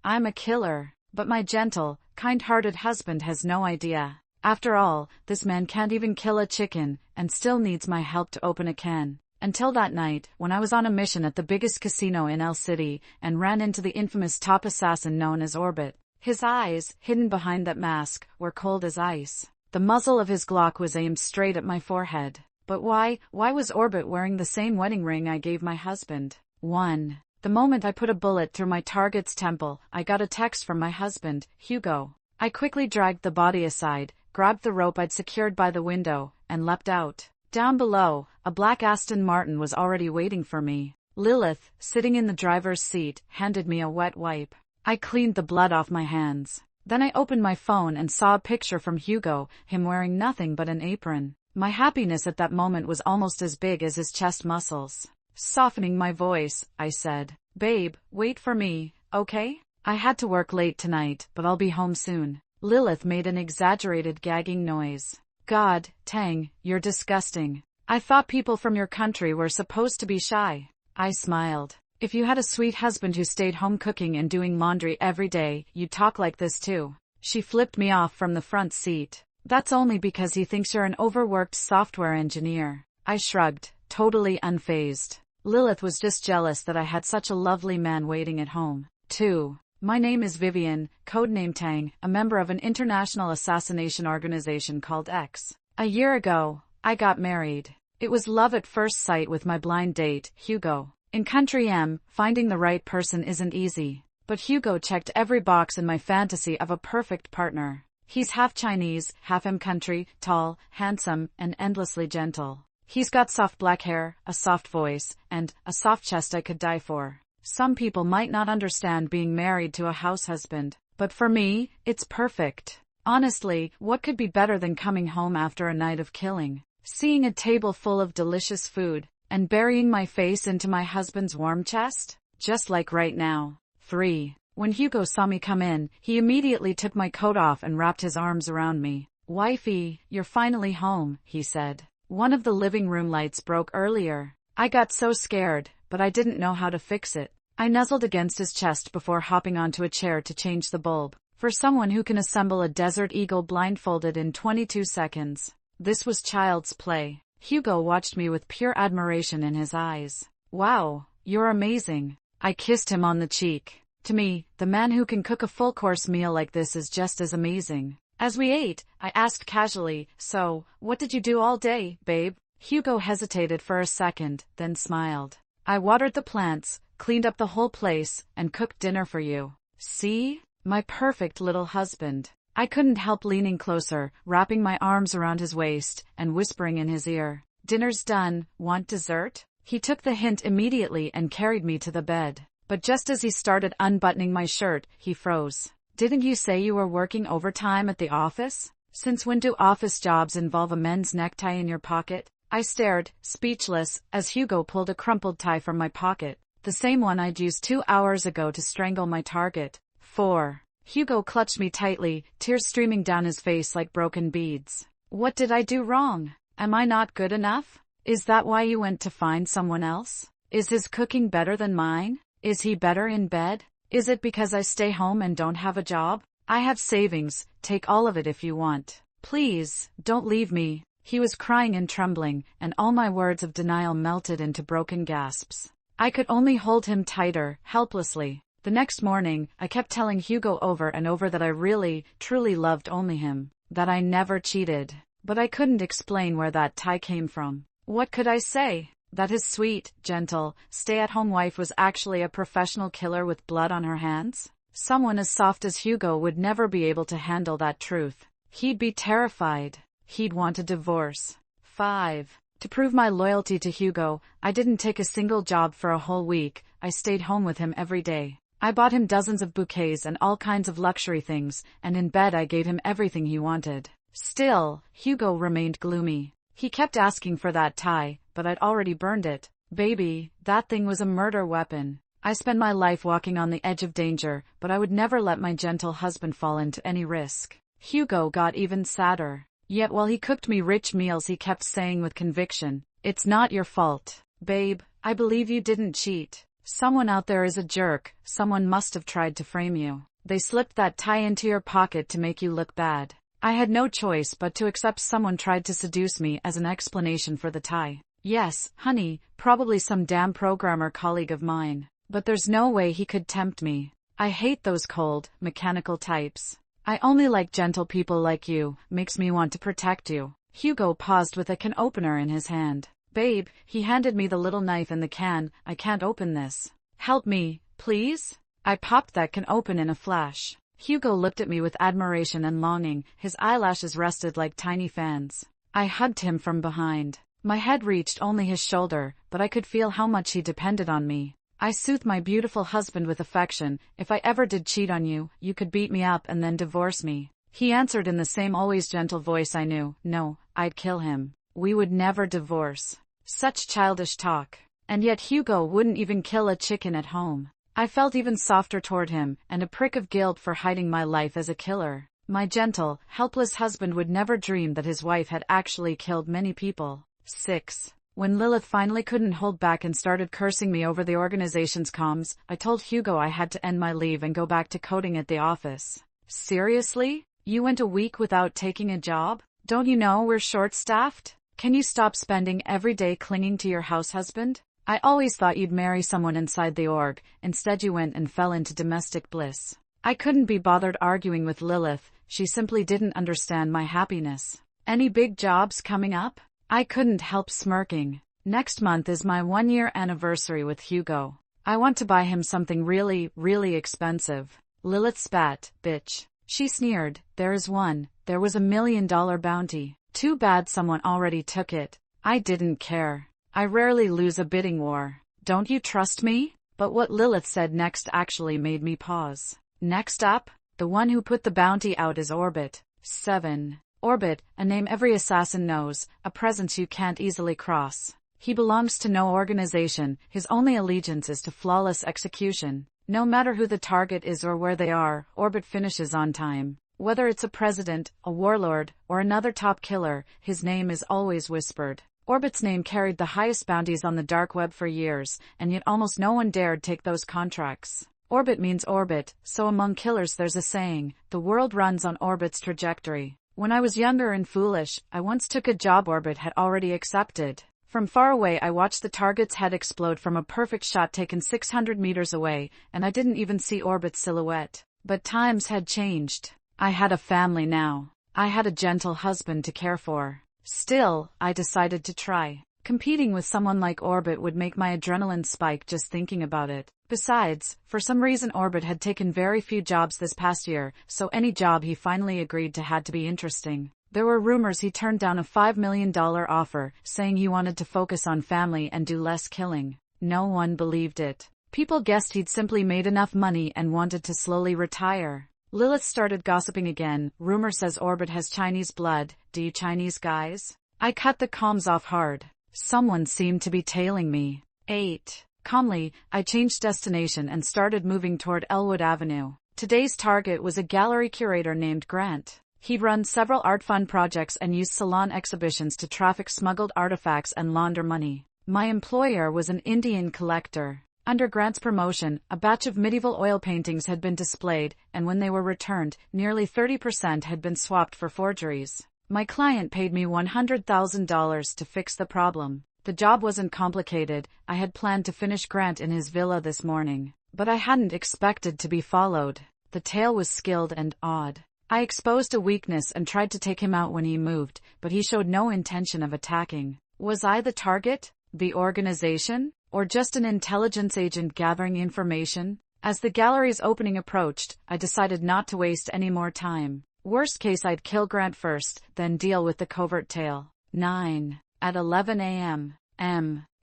I'm a killer, but my gentle, kind-hearted husband has no idea. After all, this man can't even kill a chicken, and still needs my help to open a can. Until that night, when I was on a mission at the biggest casino in El City, and ran into the infamous top assassin known as Orbit. His eyes, hidden behind that mask, were cold as ice. The muzzle of his Glock was aimed straight at my forehead. But why was Orbit wearing the same wedding ring I gave my husband? 1. The moment I put a bullet through my target's temple, I got a text from my husband, Hugo. I quickly dragged the body aside, grabbed the rope I'd secured by the window, and leapt out. Down below, a black Aston Martin was already waiting for me. Lilith, sitting in the driver's seat, handed me a wet wipe. I cleaned the blood off my hands. Then I opened my phone and saw a picture from Hugo, him wearing nothing but an apron. My happiness at that moment was almost as big as his chest muscles. Softening my voice, I said, "Babe, wait for me, okay? I had to work late tonight, but I'll be home soon." Lilith made an exaggerated gagging noise. God, Tang, you're disgusting. I thought people from your country were supposed to be shy. I smiled. If you had a sweet husband who stayed home cooking and doing laundry every day, you'd talk like this too. She flipped me off from the front seat. That's only because he thinks you're an overworked software engineer. I shrugged, totally unfazed. Lilith was just jealous that I had such a lovely man waiting at home. 2. My name is Vivian, codename Tang, a member of an international assassination organization called X. A year ago, I got married. It was love at first sight with my blind date, Hugo. In Country M, finding the right person isn't easy. But Hugo checked every box in my fantasy of a perfect partner. He's half Chinese, half M country, tall, handsome, and endlessly gentle. He's got soft black hair, a soft voice, and a soft chest I could die for. Some people might not understand being married to a house husband, but for me, it's perfect. Honestly, what could be better than coming home after a night of killing, seeing a table full of delicious food, and burying my face into my husband's warm chest? Just like right now. 3. When Hugo saw me come in, he immediately took my coat off and wrapped his arms around me. "Wifey, you're finally home," he said. One of the living room lights broke earlier. I got so scared, but I didn't know how to fix it. I nuzzled against his chest before hopping onto a chair to change the bulb. For someone who can assemble a Desert Eagle blindfolded in 22 seconds, this was child's play. Hugo watched me with pure admiration in his eyes. "Wow, you're amazing." I kissed him on the cheek. To me, the man who can cook a full-course meal like this is just as amazing. As we ate, I asked casually, "So, what did you do all day, babe?" Hugo hesitated for a second, then smiled. "I watered the plants, cleaned up the whole place, and cooked dinner for you. See? My perfect little husband." I couldn't help leaning closer, wrapping my arms around his waist, and whispering in his ear, "Dinner's done, want dessert?" He took the hint immediately and carried me to the bed. But just as he started unbuttoning my shirt, he froze. "Didn't you say you were working overtime at the office? Since when do office jobs involve a men's necktie in your pocket?" I stared, speechless, as Hugo pulled a crumpled tie from my pocket, the same one I'd used 2 hours ago to strangle my target. 4. Hugo clutched me tightly, tears streaming down his face like broken beads. "What did I do wrong? Am I not good enough? Is that why you went to find someone else? Is his cooking better than mine? Is he better in bed? Is it because I stay home and don't have a job? I have savings, take all of it if you want. Please, don't leave me." He was crying and trembling, and all my words of denial melted into broken gasps. I could only hold him tighter, helplessly. The next morning, I kept telling Hugo over and over that I really, truly loved only him, that I never cheated. But I couldn't explain where that tie came from. What could I say? That his sweet, gentle, stay-at-home wife was actually a professional killer with blood on her hands? Someone as soft as Hugo would never be able to handle that truth. He'd be terrified. He'd want a divorce. 5. To prove my loyalty to Hugo, I didn't take a single job for a whole week. I stayed home with him every day. I bought him dozens of bouquets and all kinds of luxury things, and in bed I gave him everything he wanted. Still, Hugo remained gloomy. He kept asking for that tie, but I'd already burned it. "Baby, that thing was a murder weapon." I spent my life walking on the edge of danger, but I would never let my gentle husband fall into any risk. Hugo got even sadder. Yet while he cooked me rich meals he kept saying with conviction, "It's not your fault. Babe, I believe you didn't cheat. Someone out there is a jerk, someone must have tried to frame you. They slipped that tie into your pocket to make you look bad. I had no choice but to accept someone tried to seduce me as an explanation for the tie. Yes, honey, probably some damn programmer colleague of mine. But there's no way he could tempt me. I hate those cold, mechanical types. I only like gentle people like you, makes me want to protect you. Hugo paused with a can opener in his hand. Babe, he handed me the little knife and the can. I can't open this. Help me, please? I popped that can open in a flash. Hugo looked at me with admiration and longing, his eyelashes rested like tiny fans. I hugged him from behind. My head reached only his shoulder, but I could feel how much he depended on me. I soothed my beautiful husband with affection. If I ever did cheat on you, you could beat me up and then divorce me. He answered in the same always gentle voice I knew. No, I'd kill him. We would never divorce. Such childish talk. And yet Hugo wouldn't even kill a chicken at home. I felt even softer toward him, and a prick of guilt for hiding my life as a killer. My gentle, helpless husband would never dream that his wife had actually killed many people. 6. When Lilith finally couldn't hold back and started cursing me over the organization's comms, I told Hugo I had to end my leave and go back to coding at the office. Seriously? You went a week without taking a job? Don't you know we're short-staffed? Can you stop spending every day clinging to your house husband? I always thought you'd marry someone inside the org, instead you went and fell into domestic bliss. I couldn't be bothered arguing with Lilith, she simply didn't understand my happiness. Any big jobs coming up? I couldn't help smirking. Next month is my 1-year anniversary with Hugo. I want to buy him something really, really expensive. Lilith spat, bitch. She sneered, there is one, there was $1 million bounty. Too bad someone already took it. I didn't care. I rarely lose a bidding war. Don't you trust me? But what Lilith said next actually made me pause. Next up, the one who put the bounty out is Orbit. 7. Orbit, a name every assassin knows, a presence you can't easily cross. He belongs to no organization, his only allegiance is to flawless execution. No matter who the target is or where they are, Orbit finishes on time. Whether it's a president, a warlord, or another top killer, his name is always whispered. Orbit's name carried the highest bounties on the dark web for years, and yet almost no one dared take those contracts. Orbit means orbit, so among killers there's a saying, the world runs on Orbit's trajectory. When I was younger and foolish, I once took a job Orbit had already accepted. From far away I watched the target's head explode from a perfect shot taken 600 meters away, and I didn't even see Orbit's silhouette. But times had changed. I had a family now. I had a gentle husband to care for. Still, I decided to try. Competing with someone like Orbit would make my adrenaline spike just thinking about it. Besides, for some reason Orbit had taken very few jobs this past year, so any job he finally agreed to had to be interesting. There were rumors he turned down a $5 million offer, saying he wanted to focus on family and do less killing. No one believed it. People guessed he'd simply made enough money and wanted to slowly retire. Lilith started gossiping again. Rumor says Orbit has Chinese blood. Do you Chinese guys? I cut the comms off hard. Someone seemed to be tailing me. 8. Calmly, I changed destination and started moving toward Elwood Avenue. Today's target was a gallery curator named Grant. He'd run several art fund projects and used salon exhibitions to traffic smuggled artifacts and launder money. My employer was an Indian collector. Under Grant's promotion, a batch of medieval oil paintings had been displayed, and when they were returned, nearly 30% had been swapped for forgeries. My client paid me $100,000 to fix the problem. The job wasn't complicated. I had planned to finish Grant in his villa this morning, but I hadn't expected to be followed. The tale was skilled and odd. I exposed a weakness and tried to take him out when he moved, but he showed no intention of attacking. Was I the target? The organization? Or just an intelligence agent gathering information? As the gallery's opening approached, I decided not to waste any more time. Worst case I'd kill Grant first, then deal with the covert tale. 9. At 11 a.m.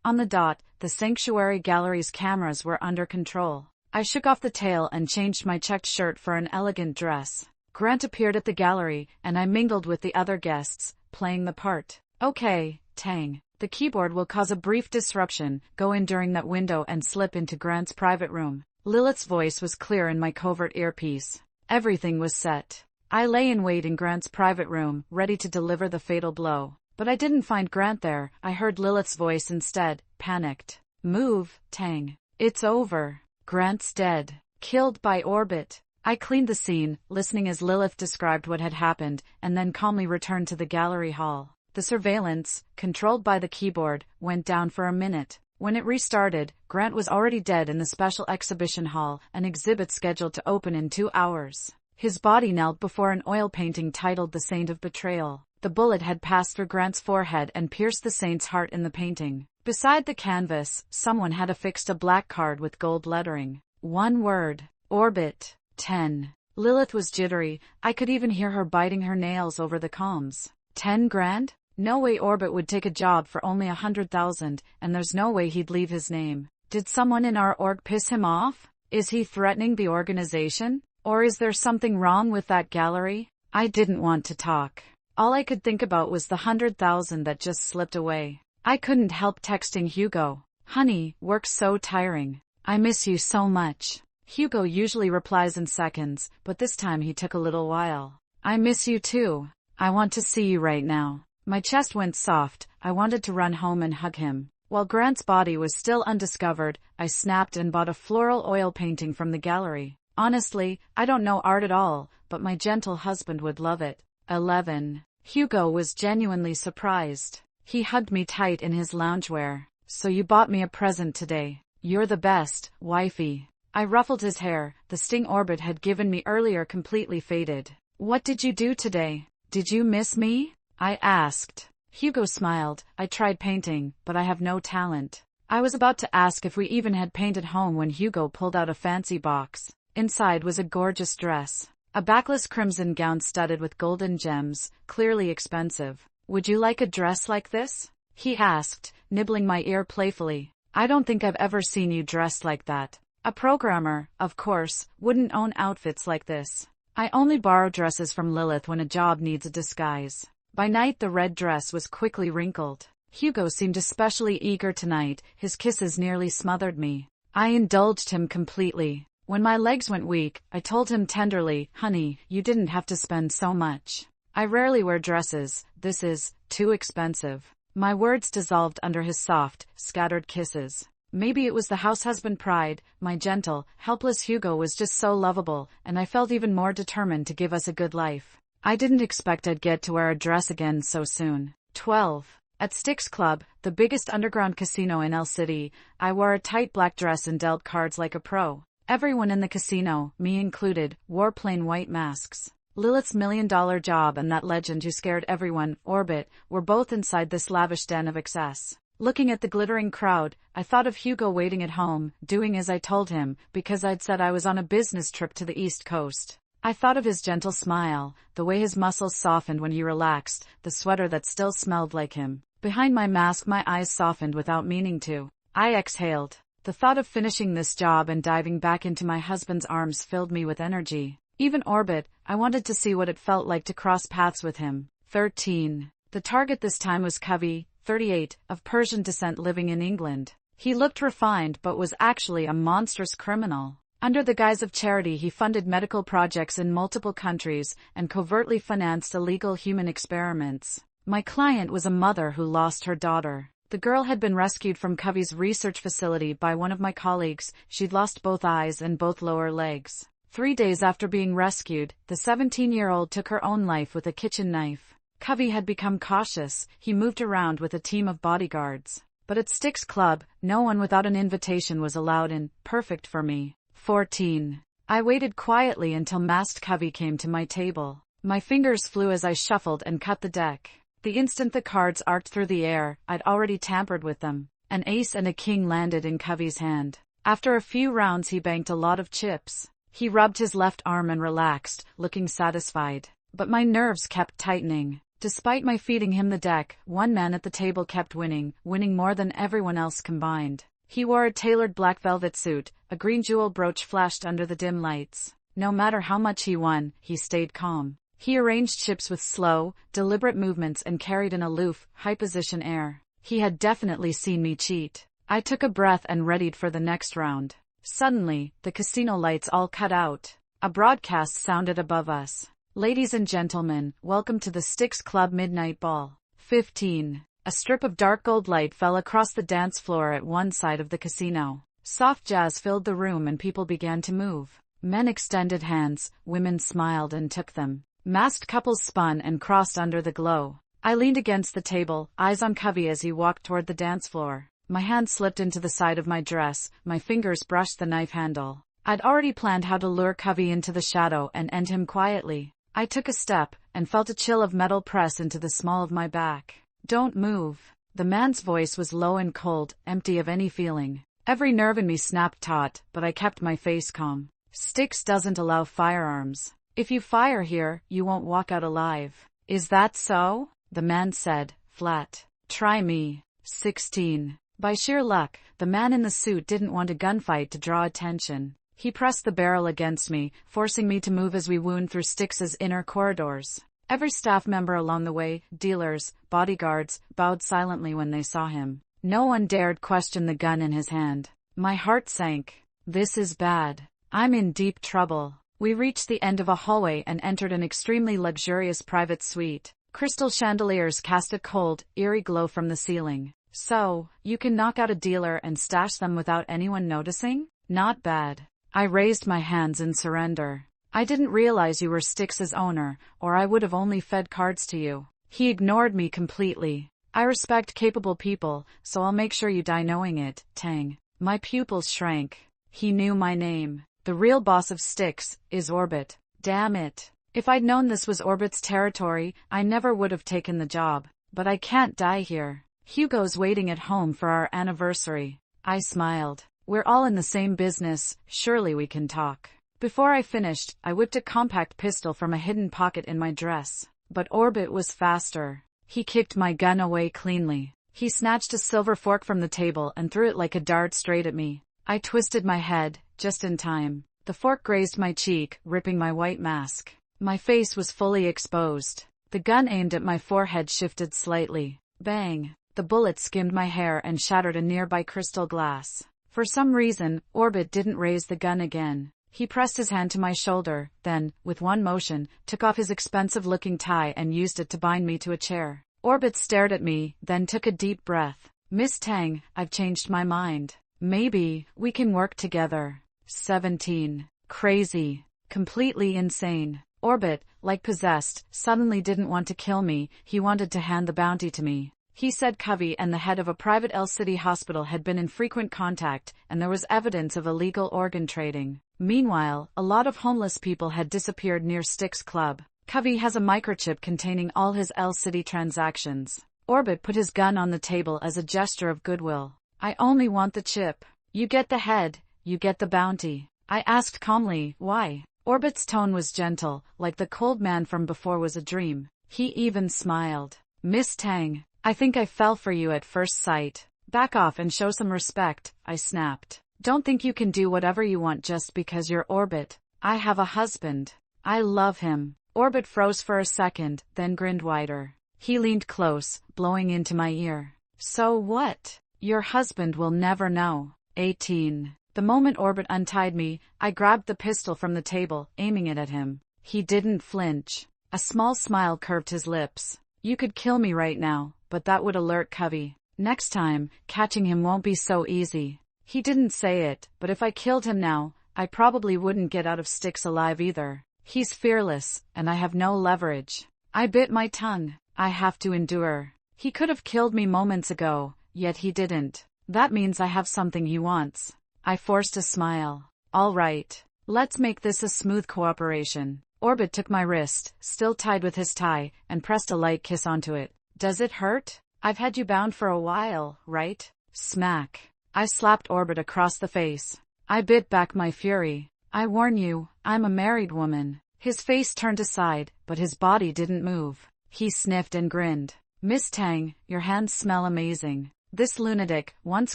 On the dot, the Sanctuary Gallery's cameras were under control. I shook off the tail and changed my checked shirt for an elegant dress. Grant appeared at the gallery, and I mingled with the other guests, playing the part. Okay, Tang. The keyboard will cause a brief disruption. Go in during that window and slip into Grant's private room. Lilith's voice was clear in my covert earpiece. Everything was set. I lay in wait in Grant's private room, ready to deliver the fatal blow. But I didn't find Grant there. I heard Lilith's voice instead, panicked. Move, Tang. It's over. Grant's dead. Killed by Orbit. I cleaned the scene, listening as Lilith described what had happened, and then calmly returned to the gallery hall. The surveillance, controlled by the keyboard, went down for a minute. When it restarted, Grant was already dead in the special exhibition hall, an exhibit scheduled to open in 2 hours. His body knelt before an oil painting titled The Saint of Betrayal. The bullet had passed through Grant's forehead and pierced the saint's heart in the painting. Beside the canvas, someone had affixed a black card with gold lettering. One word. Orbit. 10. Lilith was jittery. I could even hear her biting her nails over the comms. 10 grand? No way Orbit would take a job for only 100,000, and there's no way he'd leave his name. Did someone in our org piss him off? Is he threatening the organization? Or is there something wrong with that gallery? I didn't want to talk. All I could think about was the 100,000 that just slipped away. I couldn't help texting Hugo. Honey, work's so tiring. I miss you so much. Hugo usually replies in seconds, but this time he took a little while. I miss you too. I want to see you right now. My chest went soft. I wanted to run home and hug him. While Grant's body was still undiscovered, I snapped and bought a floral oil painting from the gallery. Honestly, I don't know art at all, but my gentle husband would love it. 11. Hugo was genuinely surprised. He hugged me tight in his loungewear. So you bought me a present today. You're the best, wifey. I ruffled his hair. The sting Orbit had given me earlier completely faded. What did you do today? Did you miss me? I asked. Hugo smiled. I tried painting, but I have no talent. I was about to ask if we even had painted home when Hugo pulled out a fancy box. Inside was a gorgeous dress. A backless crimson gown studded with golden gems, clearly expensive. Would you like a dress like this? He asked, nibbling my ear playfully. I don't think I've ever seen you dressed like that. A programmer, of course, wouldn't own outfits like this. I only borrow dresses from Lilith when a job needs a disguise. By night the red dress was quickly wrinkled. Hugo seemed especially eager tonight. His kisses nearly smothered me. I indulged him completely. When my legs went weak, I told him tenderly, honey, you didn't have to spend so much. I rarely wear dresses. This is too expensive. My words dissolved under his soft, scattered kisses. Maybe it was the house husband pride. My gentle, helpless Hugo was just so lovable, and I felt even more determined to give us a good life. I didn't expect I'd get to wear a dress again so soon. 12. At Styx Club, the biggest underground casino in El City, I wore a tight black dress and dealt cards like a pro. Everyone in the casino, me included, wore plain white masks. Lilith's $1 million job and that legend who scared everyone, Orbit, were both inside this lavish den of excess. Looking at the glittering crowd, I thought of Hugo waiting at home, doing as I told him, because I'd said I was on a business trip to the East Coast. I thought of his gentle smile, the way his muscles softened when he relaxed, the sweater that still smelled like him. Behind my mask my eyes softened without meaning to. I exhaled. The thought of finishing this job and diving back into my husband's arms filled me with energy. Even Orbit, I wanted to see what it felt like to cross paths with him. 13. The target this time was Covey, 38, of Persian descent living in England. He looked refined but was actually a monstrous criminal. Under the guise of charity he funded medical projects in multiple countries and covertly financed illegal human experiments. My client was a mother who lost her daughter. The girl had been rescued from Covey's research facility by one of my colleagues. She'd lost both eyes and both lower legs. 3 days after being rescued, the 17-year-old took her own life with a kitchen knife. Covey had become cautious. He moved around with a team of bodyguards. But at Styx Club, no one without an invitation was allowed in. Perfect for me. 14. I waited quietly until masked Covey came to my table. My fingers flew as I shuffled and cut the deck. The instant the cards arced through the air, I'd already tampered with them. An ace and a king landed in Covey's hand. After a few rounds he banked a lot of chips. He rubbed his left arm and relaxed, looking satisfied. But my nerves kept tightening. Despite my feeding him the deck, one man at the table kept winning more than everyone else combined. He wore a tailored black velvet suit. A green jewel brooch flashed under the dim lights. No matter how much he won, he stayed calm. He arranged chips with slow, deliberate movements and carried an aloof, high-position air. He had definitely seen me cheat. I took a breath and readied for the next round. Suddenly, the casino lights all cut out. A broadcast sounded above us. Ladies and gentlemen, welcome to the Styx Club Midnight Ball. 15. A strip of dark gold light fell across the dance floor at one side of the casino. Soft jazz filled the room and people began to move. Men extended hands, women smiled and took them. Masked couples spun and crossed under the glow. I leaned against the table, eyes on Covey as he walked toward the dance floor. My hand slipped into the side of my dress, my fingers brushed the knife handle. I'd already planned how to lure Covey into the shadow and end him quietly. I took a step, and felt a chill of metal press into the small of my back. "Don't move." The man's voice was low and cold, empty of any feeling. Every nerve in me snapped taut, but I kept my face calm. Styx doesn't allow firearms. If you fire here, you won't walk out alive. "Is that so?" the man said, flat. "Try me." 16. By sheer luck, the man in the suit didn't want a gunfight to draw attention. He pressed the barrel against me, forcing me to move as we wound through Styx's inner corridors. Every staff member along the way, dealers, bodyguards, bowed silently when they saw him. No one dared question the gun in his hand. My heart sank. This is bad. I'm in deep trouble. We reached the end of a hallway and entered an extremely luxurious private suite. Crystal chandeliers cast a cold, eerie glow from the ceiling. "So, you can knock out a dealer and stash them without anyone noticing? Not bad." I raised my hands in surrender. "I didn't realize you were Styx's owner, or I would have only fed cards to you." He ignored me completely. "I respect capable people, so I'll make sure you die knowing it, Tang." My pupils shrank. He knew my name. The real boss of Styx is Orbit. Damn it. If I'd known this was Orbit's territory, I never would have taken the job. But I can't die here. Hugo's waiting at home for our anniversary. I smiled. "We're all in the same business, surely we can talk." Before I finished, I whipped a compact pistol from a hidden pocket in my dress. But Orbit was faster. He kicked my gun away cleanly. He snatched a silver fork from the table and threw it like a dart straight at me. I twisted my head, just in time. The fork grazed my cheek, ripping my white mask. My face was fully exposed. The gun aimed at my forehead shifted slightly. Bang! The bullet skimmed my hair and shattered a nearby crystal glass. For some reason, Orbit didn't raise the gun again. He pressed his hand to my shoulder, then, with one motion, took off his expensive-looking tie and used it to bind me to a chair. Orbit stared at me, then took a deep breath. "Miss Tang, I've changed my mind. Maybe we can work together." 17. Crazy. Completely insane. Orbit, like possessed, suddenly didn't want to kill me, he wanted to hand the bounty to me. He said Covey and the head of a private L-City hospital had been in frequent contact, and there was evidence of illegal organ trading. Meanwhile, a lot of homeless people had disappeared near Styx Club. Covey has a microchip containing all his L-City transactions. Orbit put his gun on the table as a gesture of goodwill. "I only want the chip. You get the head, you get the bounty." I asked calmly, "Why?" Orbit's tone was gentle, like the cold man from before was a dream. He even smiled. "Miss Tang, I think I fell for you at first sight. Back off and show some respect," I snapped. "Don't think you can do whatever you want just because you're Orbit. I have a husband. I love him." Orbit froze for a second, then grinned wider. He leaned close, blowing into my ear. "So what? Your husband will never know." 18. The moment Orbit untied me, I grabbed the pistol from the table, aiming it at him. He didn't flinch. A small smile curved his lips. "You could kill me right now, but that would alert Covey. Next time, catching him won't be so easy." He didn't say it, but if I killed him now, I probably wouldn't get out of Styx alive either. He's fearless, and I have no leverage. I bit my tongue. I have to endure. He could have killed me moments ago, yet he didn't. That means I have something he wants. I forced a smile. "All right. Let's make this a smooth cooperation." Orbit took my wrist, still tied with his tie, and pressed a light kiss onto it. "Does it hurt? I've had you bound for a while, right?" Smack. I slapped Orbit across the face. I bit back my fury. "I warn you, I'm a married woman." His face turned aside, but his body didn't move. He sniffed and grinned. "Miss Tang, your hands smell amazing. This lunatic, once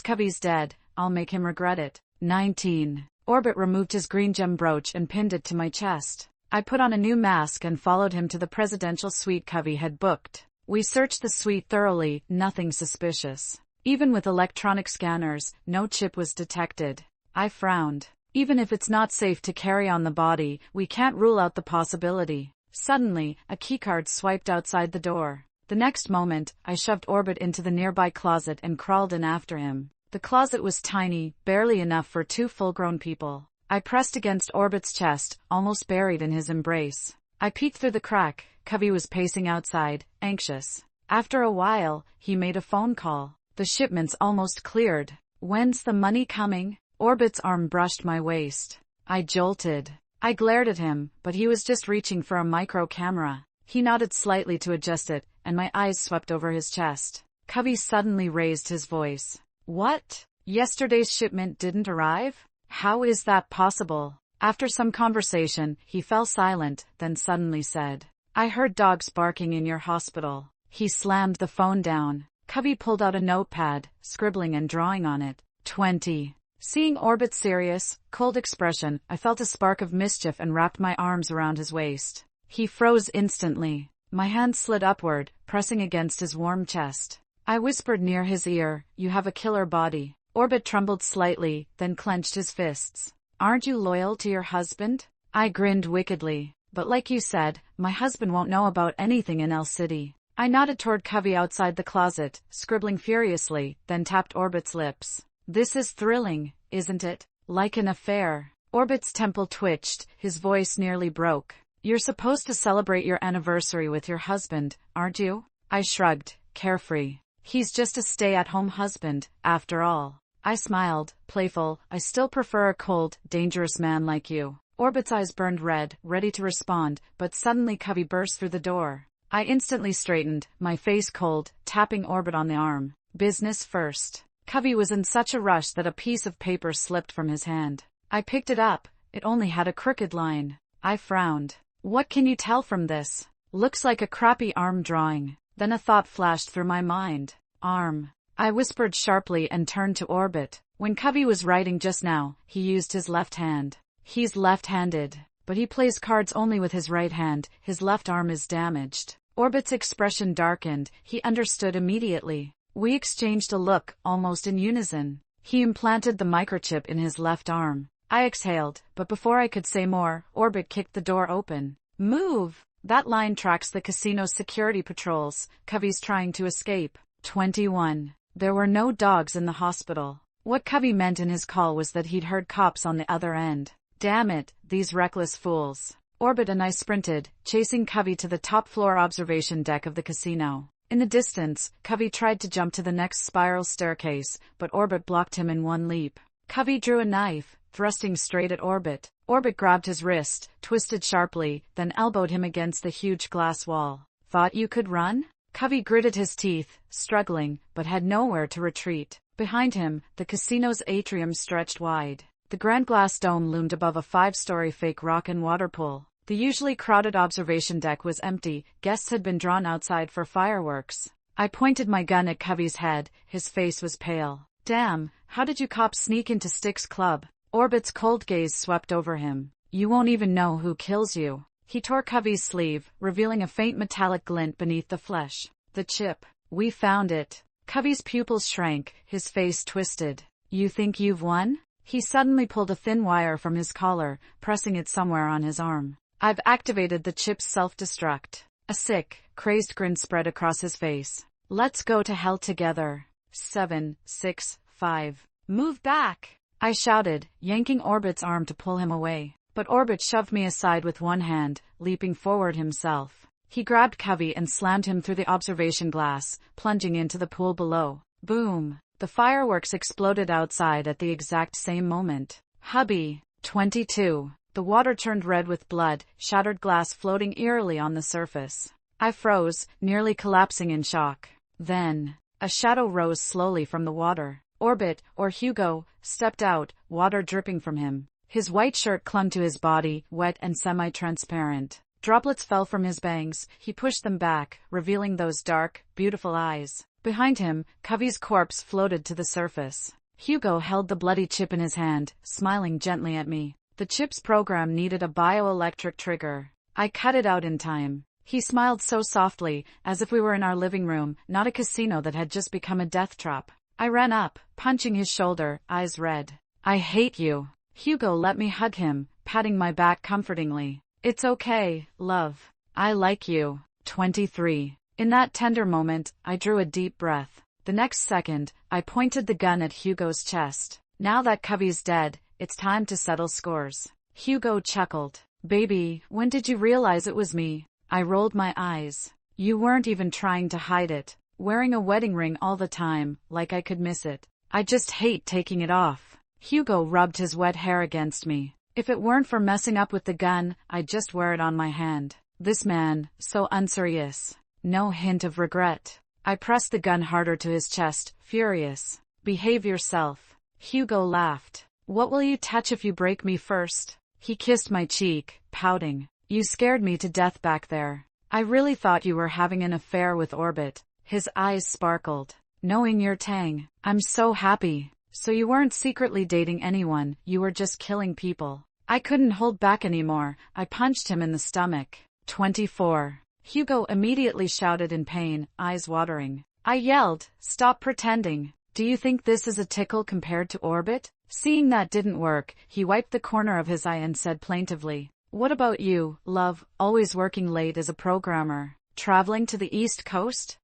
Covey's dead, I'll make him regret it." 19. Orbit removed his green gem brooch and pinned it to my chest. I put on a new mask and followed him to the presidential suite Covey had booked. We searched the suite thoroughly, nothing suspicious. Even with electronic scanners, no chip was detected. I frowned. Even if it's not safe to carry on the body, we can't rule out the possibility. Suddenly, a keycard swiped outside the door. The next moment, I shoved Orbit into the nearby closet and crawled in after him. The closet was tiny, barely enough for 2 full-grown people. I pressed against Orbit's chest, almost buried in his embrace. I peeked through the crack. Covey was pacing outside, anxious. After a while, he made a phone call. The shipment's almost cleared. When's the money coming? Orbit's arm brushed my waist. I jolted. I glared at him, but he was just reaching for a micro camera. He nodded slightly to adjust it, and my eyes swept over his chest. Covey suddenly raised his voice. What? Yesterday's shipment didn't arrive? How is that possible? After some conversation, he fell silent, then suddenly said, I heard dogs barking in your hospital. He slammed the phone down. Covey pulled out a notepad, scribbling and drawing on it. 20. Seeing Orbit's serious, cold expression, I felt a spark of mischief and wrapped my arms around his waist. He froze instantly. My hand slid upward, pressing against his warm chest. I whispered near his ear, you have a killer body. Orbit trembled slightly, then clenched his fists. Aren't you loyal to your husband? I grinned wickedly. But like you said, my husband won't know about anything in El City. I nodded toward Covey outside the closet, scribbling furiously, then tapped Orbit's lips. This is thrilling, isn't it? Like an affair. Orbit's temple twitched, his voice nearly broke. You're supposed to celebrate your anniversary with your husband, aren't you? I shrugged, carefree. He's just a stay-at-home husband, after all. I smiled, playful. I still prefer a cold, dangerous man like you. Orbit's eyes burned red, ready to respond, but suddenly Covey burst through the door. I instantly straightened, my face cold, tapping Orbit on the arm. Business first. Covey was in such a rush that a piece of paper slipped from his hand. I picked it up. It only had a crooked line. I frowned. What can you tell from this? Looks like a crappy arm drawing. Then a thought flashed through my mind. Arm. I whispered sharply and turned to Orbit. When Covey was writing just now, he used his left hand. He's left-handed, but he plays cards only with his right hand. His left arm is damaged. Orbit's expression darkened. He understood immediately. We exchanged a look, almost in unison. He implanted the microchip in his left arm. I exhaled, but before I could say more, Orbit kicked the door open. Move! That line tracks the casino's security patrols. Covey's trying to escape. 21. There were no dogs in the hospital. What Covey meant in his call was that he'd heard cops on the other end. Damn it, these reckless fools. Orbit and I sprinted, chasing Covey to the top-floor observation deck of the casino. In the distance, Covey tried to jump to the next spiral staircase, but Orbit blocked him in one leap. Covey drew a knife, thrusting straight at Orbit. Orbit grabbed his wrist, twisted sharply, then elbowed him against the huge glass wall. Thought you could run? Covey gritted his teeth, struggling, but had nowhere to retreat. Behind him, the casino's atrium stretched wide. The grand glass dome loomed above a 5-story fake rock and water pool. The usually crowded observation deck was empty. Guests had been drawn outside for fireworks. I pointed my gun at Covey's head. His face was pale. Damn, how did you cops sneak into Styx Club? Orbit's cold gaze swept over him. You won't even know who kills you. He tore Covey's sleeve, revealing a faint metallic glint beneath the flesh. The chip. We found it. Covey's pupils shrank, his face twisted. You think you've won? He suddenly pulled a thin wire from his collar, pressing it somewhere on his arm. I've activated the chip's self-destruct. A sick, crazed grin spread across his face. Let's go to hell together. 7, 6, 5. Move back! I shouted, yanking Orbit's arm to pull him away. But Orbit shoved me aside with one hand, leaping forward himself. He grabbed Covey and slammed him through the observation glass, plunging into the pool below. Boom! The fireworks exploded outside at the exact same moment. Hubby. 22. The water turned red with blood, shattered glass floating eerily on the surface. I froze, nearly collapsing in shock. Then, a shadow rose slowly from the water. Orbit, or Hugo, stepped out, water dripping from him. His white shirt clung to his body, wet and semi-transparent. Droplets fell from his bangs. He pushed them back, revealing those dark, beautiful eyes. Behind him, Covey's corpse floated to the surface. Hugo held the bloody chip in his hand, smiling gently at me. The chip's program needed a bioelectric trigger. I cut it out in time. He smiled so softly, as if we were in our living room, not a casino that had just become a death trap. I ran up, punching his shoulder, eyes red. I hate you. Hugo let me hug him, patting my back comfortingly. It's okay, love. I like you. 23. In that tender moment, I drew a deep breath. The next second, I pointed the gun at Hugo's chest. Now that Covey's dead, it's time to settle scores. Hugo chuckled. Baby, when did you realize it was me? I rolled my eyes. You weren't even trying to hide it. Wearing a wedding ring all the time, like I could miss it. I just hate taking it off. Hugo rubbed his wet hair against me. If it weren't for messing up with the gun, I'd just wear it on my hand. This man, so unserious. No hint of regret. I pressed the gun harder to his chest, furious. Behave yourself. Hugo laughed. What will you touch if you break me first? He kissed my cheek, pouting. You scared me to death back there. I really thought you were having an affair with Orbit. His eyes sparkled. Knowing your Tang, I'm so happy. So you weren't secretly dating anyone, you were just killing people. I couldn't hold back anymore. I punched him in the stomach. 24. Hugo immediately shouted in pain, eyes watering. I yelled, stop pretending. Do you think this is a tickle compared to Orbit? Seeing that didn't work, he wiped the corner of his eye and said plaintively, what about you, love, always working late as a programmer? Traveling to the East Coast?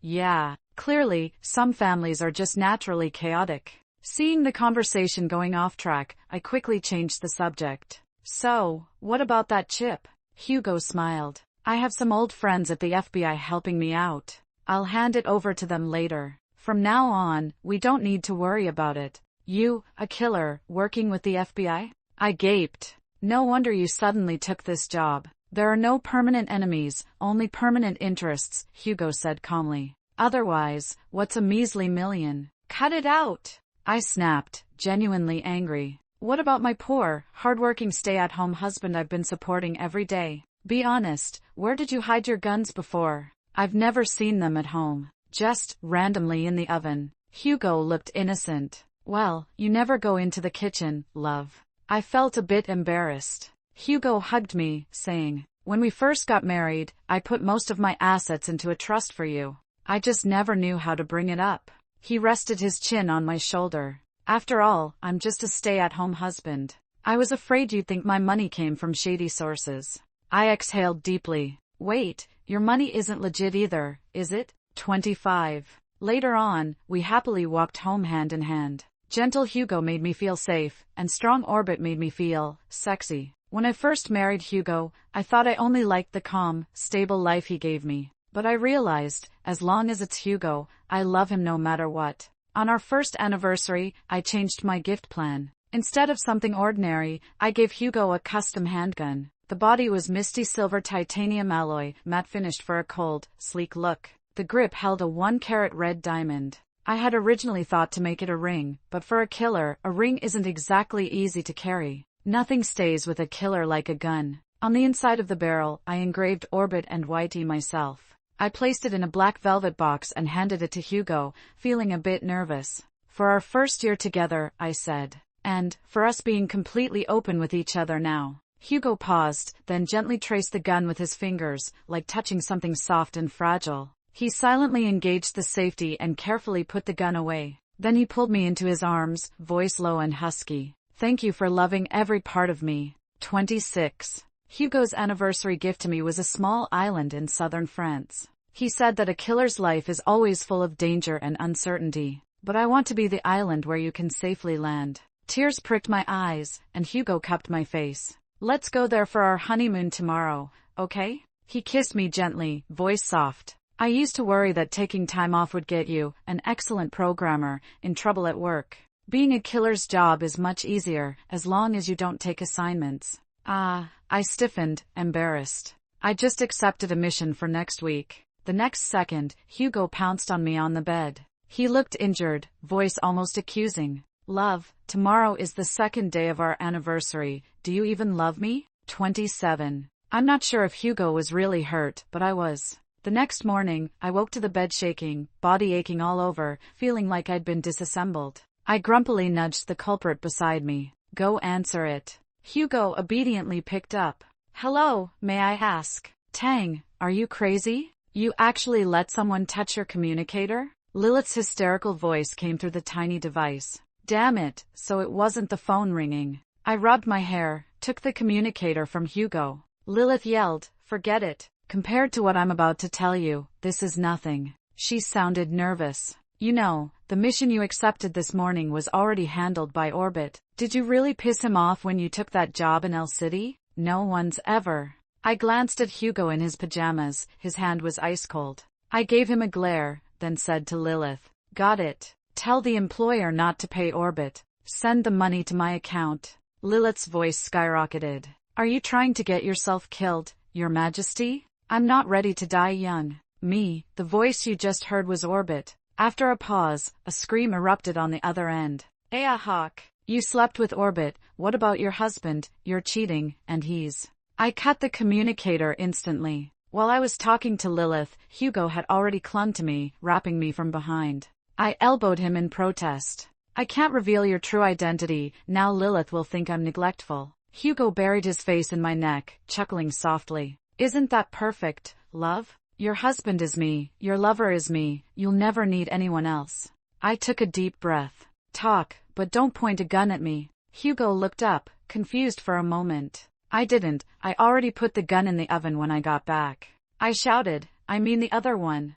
Yeah. Clearly, some families are just naturally chaotic. Seeing the conversation going off track, I quickly changed the subject. So, what about that chip? Hugo smiled. I have some old friends at the FBI helping me out. I'll hand it over to them later. From now on, we don't need to worry about it. You, a killer, working with the FBI? I gaped. No wonder you suddenly took this job. There are no permanent enemies, only permanent interests, Hugo said calmly. Otherwise, what's a measly million? Cut it out! I snapped, genuinely angry. What about my poor, hardworking stay-at-home husband I've been supporting every day? Be honest, where did you hide your guns before? I've never seen them at home. Just randomly in the oven. Hugo looked innocent. Well, you never go into the kitchen, love. I felt a bit embarrassed. Hugo hugged me, saying, when we first got married, I put most of my assets into a trust for you. I just never knew how to bring it up. He rested his chin on my shoulder. After all, I'm just a stay-at-home husband. I was afraid you'd think my money came from shady sources. I exhaled deeply. Wait, your money isn't legit either, is it? 25. Later on, we happily walked home hand in hand. Gentle Hugo made me feel safe, and strong Orbit made me feel sexy. When I first married Hugo, I thought I only liked the calm, stable life he gave me. But I realized, as long as it's Hugo, I love him no matter what. On our first anniversary, I changed my gift plan. Instead of something ordinary, I gave Hugo a custom handgun. The body was misty silver titanium alloy, matte finished for a cold, sleek look. The grip held a 1-carat red diamond. I had originally thought to make it a ring, but for a killer, a ring isn't exactly easy to carry. Nothing stays with a killer like a gun. On the inside of the barrel, I engraved Orbit and Whitey myself. I placed it in a black velvet box and handed it to Hugo, feeling a bit nervous. For our first year together, I said. And, for us being completely open with each other now. Hugo paused, then gently traced the gun with his fingers, like touching something soft and fragile. He silently engaged the safety and carefully put the gun away. Then he pulled me into his arms, voice low and husky. Thank you for loving every part of me. 26. Hugo's anniversary gift to me was a small island in southern France. He said that a killer's life is always full of danger and uncertainty. But I want to be the island where you can safely land. Tears pricked my eyes, and Hugo cupped my face. Let's go there for our honeymoon tomorrow, okay? He kissed me gently, voice soft. I used to worry that taking time off would get you, an excellent programmer, in trouble at work. Being a killer's job is much easier, as long as you don't take assignments. I stiffened, embarrassed. I just accepted a mission for next week. The next second, Hugo pounced on me on the bed. He looked injured, voice almost accusing. Love, tomorrow is the second day of our anniversary. Do you even love me? 27. I'm not sure if Hugo was really hurt, but I was. The next morning, I woke to the bed shaking, body aching all over, feeling like I'd been disassembled. I grumpily nudged the culprit beside me. Go answer it. Hugo obediently picked up. Hello, may I ask? Tang, are you crazy? You actually let someone touch your communicator? Lilith's hysterical voice came through the tiny device. Damn it, so it wasn't the phone ringing. I rubbed my hair, took the communicator from Hugo. Lilith yelled, forget it. Compared to what I'm about to tell you, this is nothing. She sounded nervous. You know, the mission you accepted this morning was already handled by Orbit. Did you really piss him off when you took that job in El City? No one's ever. I glanced at Hugo in his pajamas, his hand was ice cold. I gave him a glare, then said to Lilith, "Got it. Tell the employer not to pay Orbit. Send the money to my account." Lilith's voice skyrocketed. "Are you trying to get yourself killed, Your Majesty? I'm not ready to die young." "Me, the voice you just heard was Orbit." After a pause, a scream erupted on the other end. "Aya Hawk, you slept with Orbit, what about your husband? You're cheating, and he's..." I cut the communicator instantly. While I was talking to Lilith, Hugo had already clung to me, wrapping me from behind. I elbowed him in protest. "I can't reveal your true identity, now Lilith will think I'm neglectful." Hugo buried his face in my neck, chuckling softly. "Isn't that perfect, love? Your husband is me, your lover is me, you'll never need anyone else." I took a deep breath. "Talk, but don't point a gun at me." Hugo looked up, confused for a moment. "I didn't, I already put the gun in the oven when I got back." I shouted, "I mean the other one."